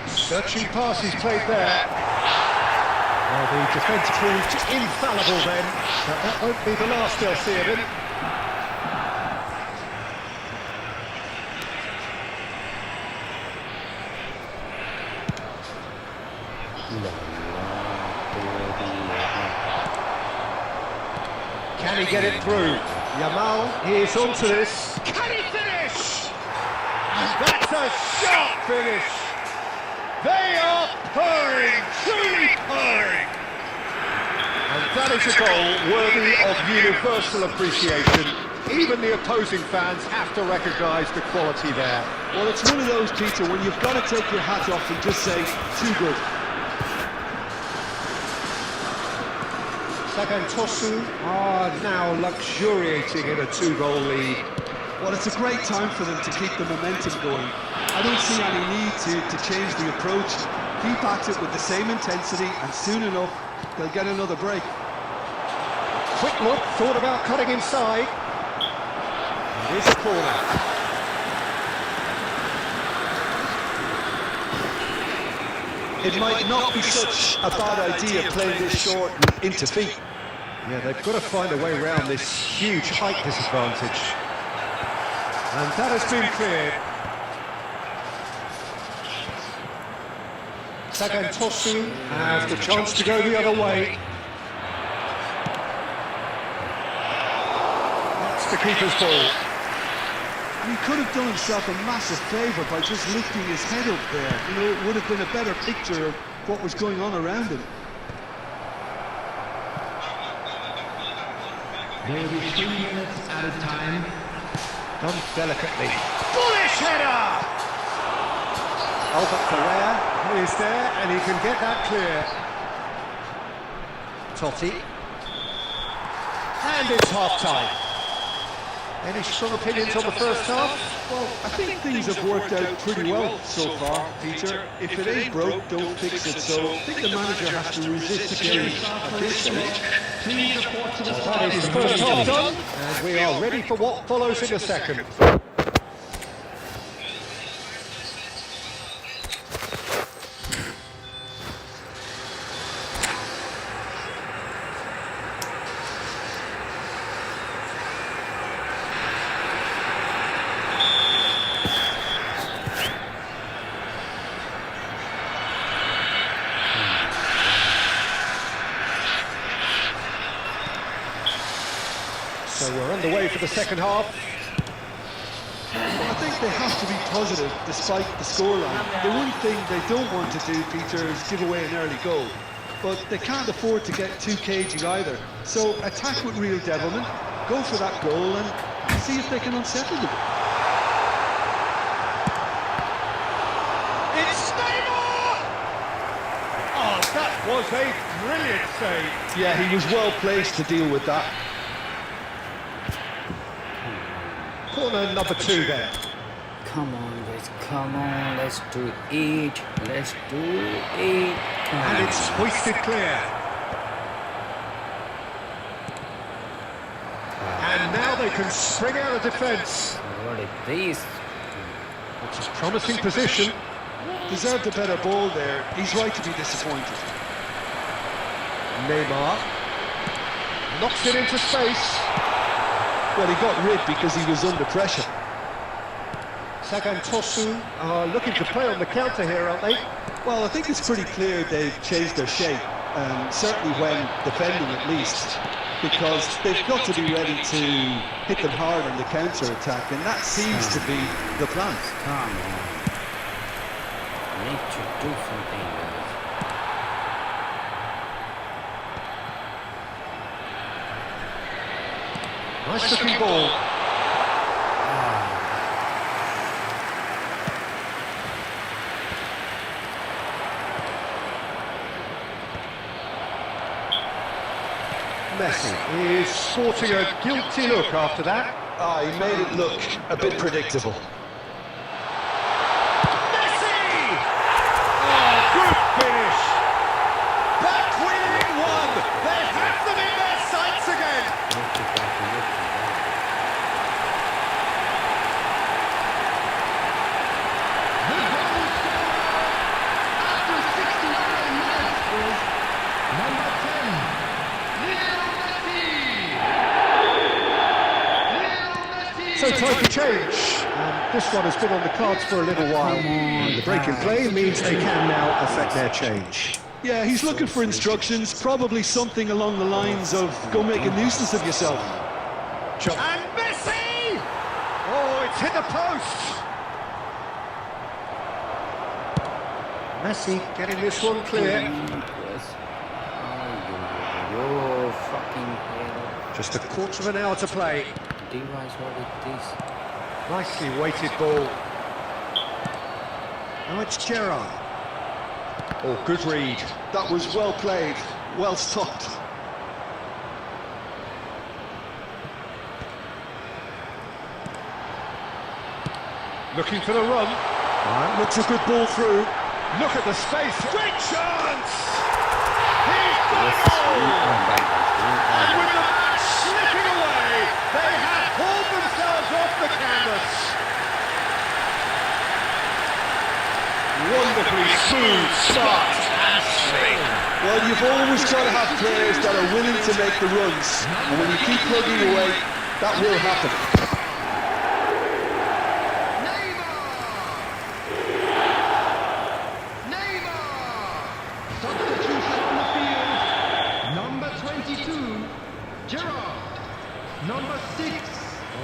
Searching pass he's played there. Well, the defence proved infallible then, but that won't be the last they'll see of him. Can he get it through? Yamal, he is onto this. Can he finish? And that's a sharp finish. They are purring, truly purring. And that is a goal worthy of universal appreciation. Even the opposing fans have to recognise the quality there. Well, it's one of those, Peter, when you've got to take your hat off and just say, too good. Sagantosu are now luxuriating in a 2-goal lead. Well, it's a great time for them to keep the momentum going. I don't see any need to change the approach. Keep at it with the same intensity, and soon enough, they'll get another break. Quick look, thought about cutting inside. It is a corner. It might not be such a bad idea playing this short and into feet. Yeah, they've got to find a way around this huge height disadvantage. And that has been cleared. Sagantosu has the chance to go the other way. That's the keeper's ball. And he could have done himself a massive favour by just lifting his head up there. You know, it would have been a better picture of what was going on around him. There will be 3 minutes at a time. Done delicately. Bullish header! Albert Ferrer is there and he can get that clear. Totti. And it's half-time. Any strong opinions on the first half? Well, I think things have worked out pretty well so far, Peter. If it ain't broke, don't fix it. So I think the manager has to resist the game at this stage. Please report to the That is the first half done, and we are ready for what follows in a second. So we're underway for the second half. I think they have to be positive despite the scoreline. The one thing they don't want to do, Peter, is give away an early goal. But they can't afford to get too cagey either. So attack with real devilment, go for that goal and see if they can unsettle them. It's Neymar! was a brilliant save. Yeah, he was well placed to deal with that. Corner number 2 there. Come on, guys, come on, let's do it. Let's do it. Come And on. it's hoisted clear. And now they can spring out of defence. What is this? It's a promising position. Deserved a better ball there. He's right to be disappointed. Neymar knocks it into space. Well, he got rid because he was under pressure. Sagan Tosu are looking to play on the counter here, aren't they? Well, I think it's pretty clear they've changed their shape, certainly when defending at least, because they've got to be ready to hit them hard on the counter-attack, and that seems to be the plan. Come on. Need to do something, guys. Nice looking ball. Messi is sporting a guilty look after that. Ah, he made it look a bit predictable. Messi! Oh, good finish. Back within one. They have them in their sights again. Look at that, look at that. The goal scorer after 69 minutes is number 10, Lionel Messi. So time for change. And this one has been on the cards for a little while. The break in play means they can now affect their change. Yeah, he's looking for instructions, probably something along the lines of, go make a nuisance of yourself. And Messi! Oh, it's hit the post. Messi getting this one clear. Yes. Oh, fucking hell. Just a quarter of an hour to play. Device, what is this? Nicely weighted ball. Now it's Gerrard. Oh, good read. That was well played, well stopped. Looking for the run. And looks a good ball through. Look at the space. Great chance! He's got it all! And with the match slipping away, they have pulled themselves off the canvas. Wonderfully smooth start and swing. Well, you've always got to have players that are willing to make the runs, and when you keep plugging away, that will happen. Substitution on the field. Number 22, Gerrard. Number 6,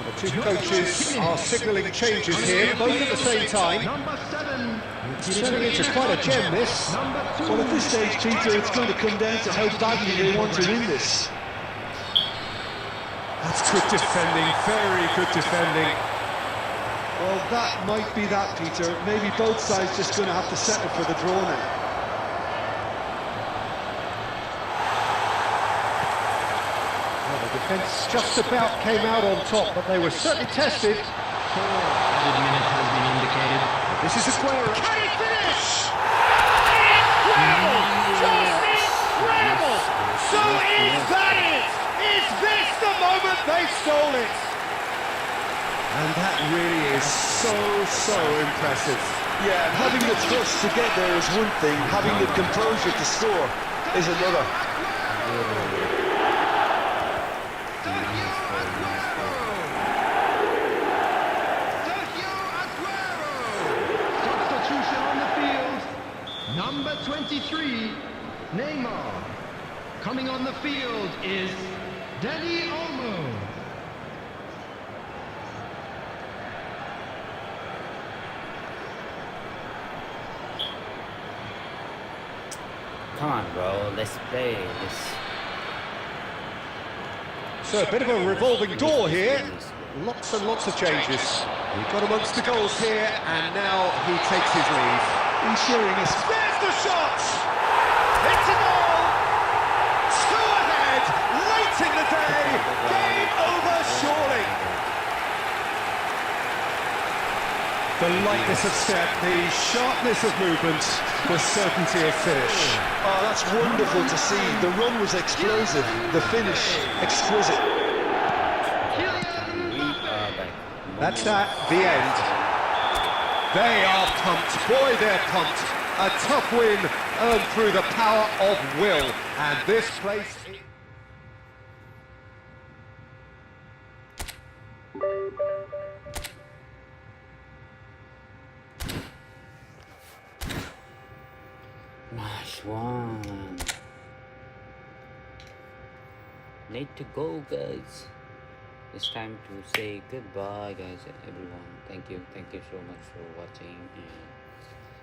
The two coaches are signalling changes here, both at the same time. number 7, It's turning into quite a gem, this. number 2. Well, at this stage, Peter, it's going to come down to how badly they want to win this. That's good defending, very good defending. Well, that might be that, Peter. Maybe both sides just going to have to settle for the draw now. Well, the defence just about came out on top, but they were certainly tested. Added minute has been indicated. This is Aguero. Can he finish? Incredible! Just incredible! So is that it? Is this the moment they stole it? And that really is so impressive. Yeah, having the thrust to get there is one thing, having the composure to score is another. Substitution on the field. Number 23, Neymar. Coming on the field is Dani Olmo. Come on, bro. Let's play this. So a bit of a revolving door here. Lots and lots of changes. He got amongst the goals here, and now he takes his leave. Ensuring us. There's the shot! It's a goal! The lightness of step, the sharpness of movement, the certainty of finish. Oh, that's wonderful to see. The run was explosive, the finish exquisite. We are back. That's that, the end. They are pumped, boy they're pumped. A tough win earned through the power of will. And this place... Nice one. Need to go, guys. It's time to say goodbye, guys, everyone. Thank you so much for watching and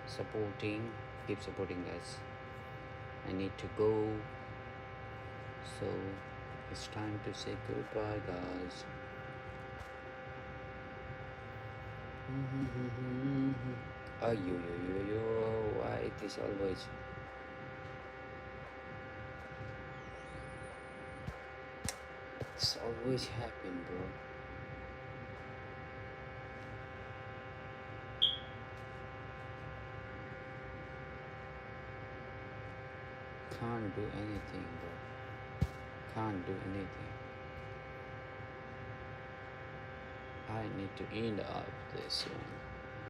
supporting. Keep supporting, guys. I need to go, so it's time to say goodbye, guys. Oh, yo, why it is always it's always happen, bro. Can't do anything, bro. Can't do anything. I need to end up this one.